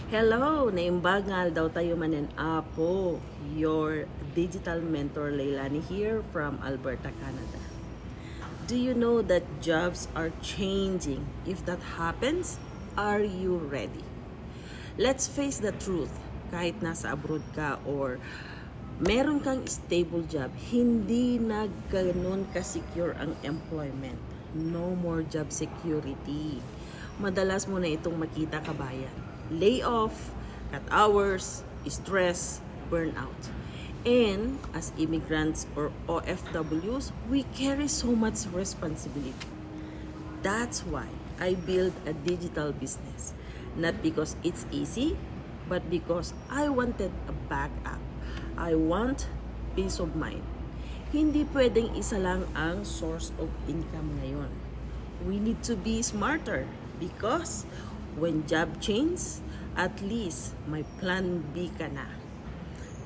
Hello! Naimbagal daw tayo manen Apo. Your digital mentor Leilani here from Alberta, Canada. Do you know that jobs are changing? If that happens, are you ready? Let's face the truth. Kahit nasa abroad ka or meron kang stable job, hindi na ganun ka-secure ang employment. No more job security. Madalas mo na itong makita, kabayan. Layoff, cut hours, stress, burnout. And as immigrants or OFWs, we carry so much responsibility. That's why I built a digital business. Not because it's easy, but because I wanted a backup. I want peace of mind. Hindi pwedeng isa lang ang source of income ngayon. We need to be smarter because when job change, at least may plan B ka na.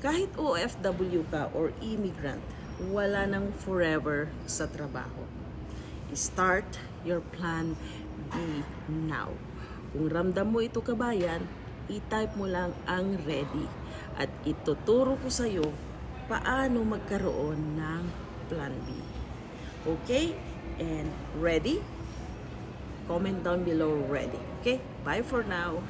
Kahit OFW ka or immigrant, wala nang forever sa trabaho. Start your plan B now. Kung ramdam mo ito, kabayan, i-type mo lang ang ready at ituturo ko sa iyo paano magkaroon ng plan B. Okay? And ready? Comment down below ready. Okay? Bye for now.